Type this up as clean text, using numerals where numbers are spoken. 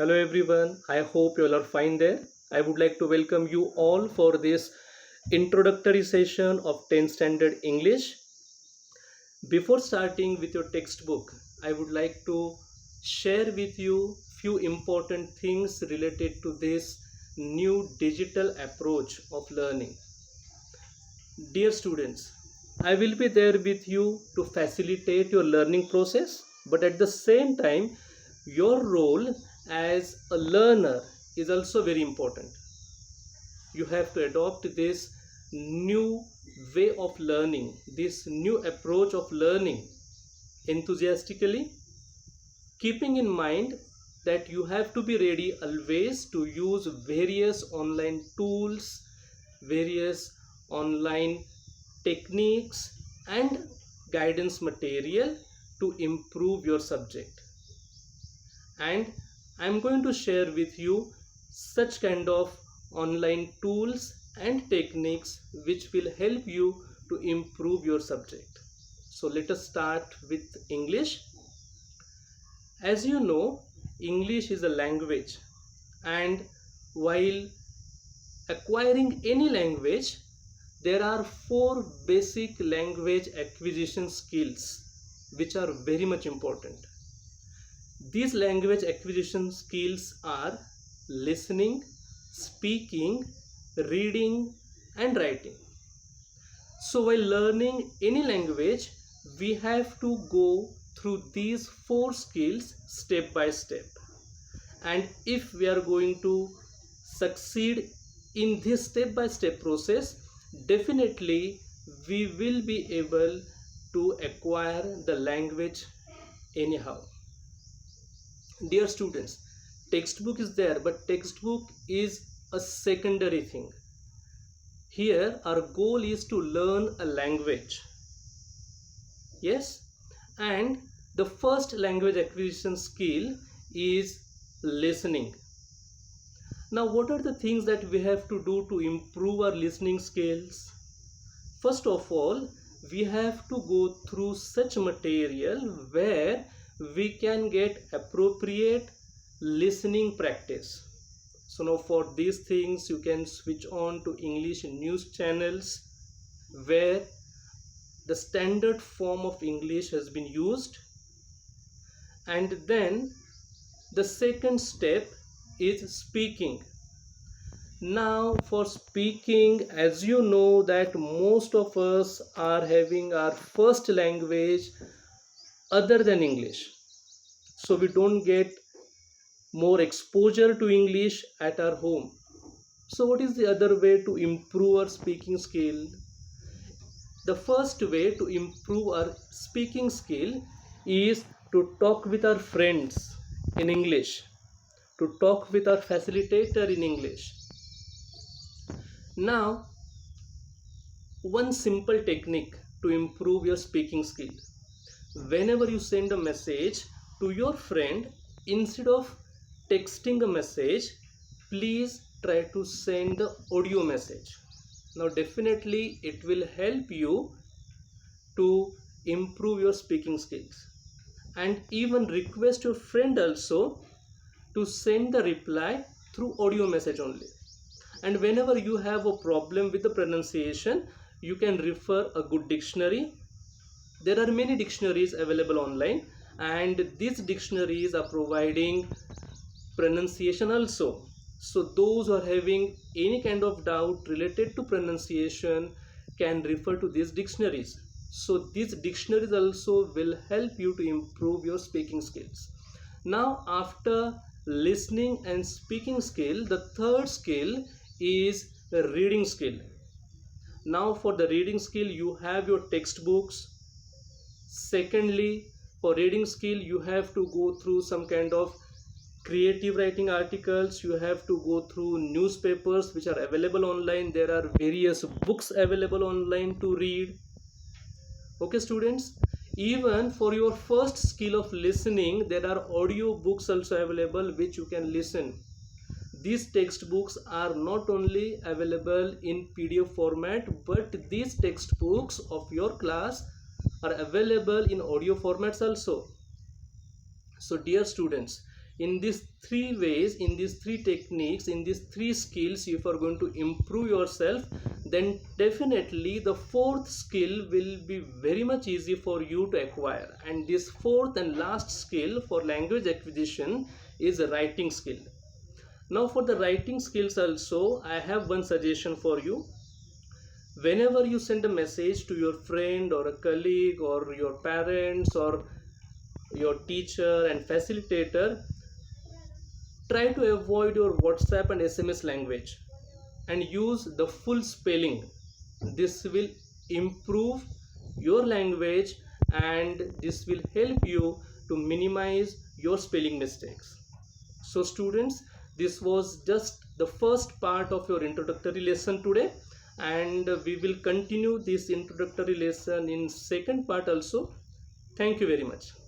Hello everyone, I hope you all are fine there. I would like to welcome you all for this introductory session of 10th Standard English. Before starting with your textbook, I would like to share with you few important things related to this new digital approach of learning. Dear students, I will be there with you to facilitate your learning process, but at the same time, your role as a learner is also very important. You have to adopt this new way of learning, this new approach of learning enthusiastically, keeping in mind that you have to be ready always to use various online tools, various online techniques and guidance material to improve your subject. And I'm going to share with you such kind of online tools and techniques which will help you to improve your subject. So let us start with English. As you know, English is a language, and while acquiring any language, there are four basic language acquisition skills which are very much important. These language acquisition skills are listening, speaking, reading, and writing. So while learning any language, we have to go through these four skills step by step. And if we are going to succeed in this step by step process, definitely we will be able to acquire the language anyhow. Dear students, textbook is there, but textbook is a secondary thing. Here our goal is to learn a language. Yes, and the first language acquisition skill is listening. Now, what are the things that we have to do to improve our listening skills? First of all, we have to go through such material where we can get appropriate listening practice. So now for these things, you can switch on to English news channels where the standard form of English has been used. And then the second step is speaking. Now for speaking, as you know that most of us are having our first language other than English, so we don't get more exposure to English at our home. So what is the other way to improve our speaking skill? The first way to improve our speaking skill is to talk with our friends in English, to talk with our facilitator in English. Now, one simple technique to improve your speaking skill. Whenever you send a message to your friend, instead of texting a message, please try to send the audio message. Now definitely it will help you to improve your speaking skills, and even request your friend also to send the reply through audio message only. And whenever you have a problem with the pronunciation, you can refer a good dictionary. There are many dictionaries available online, and these dictionaries are providing pronunciation also. So those who are having any kind of doubt related to pronunciation can refer to these dictionaries. So these dictionaries also will help you to improve your speaking skills. Now after listening and speaking skill, the third skill is the reading skill. Now for the reading skill, you have your textbooks. Secondly, for reading skill, you have to go through some kind of creative writing articles. You have to go through newspapers which are available online. There are various books available online to read. Okay students, even for your first skill of listening, there are audio books also available which you can listen. These textbooks are not only available in PDF format, but these textbooks of your class are available in audio formats also. So dear students, in these three ways, in these three techniques, in these three skills, if you are going to improve yourself, then definitely the fourth skill will be very much easy for you to acquire. And this fourth and last skill for language acquisition is a writing skill. Now for the writing skills also, I have one suggestion for you. Whenever you send a message to your friend or a colleague or your parents or your teacher and facilitator, try to avoid your WhatsApp and SMS language and use the full spelling. This will improve your language and this will help you to minimize your spelling mistakes. So students, this was just the first part of your introductory lesson today, and we will continue this introductory lesson in second part also. Thank you very much.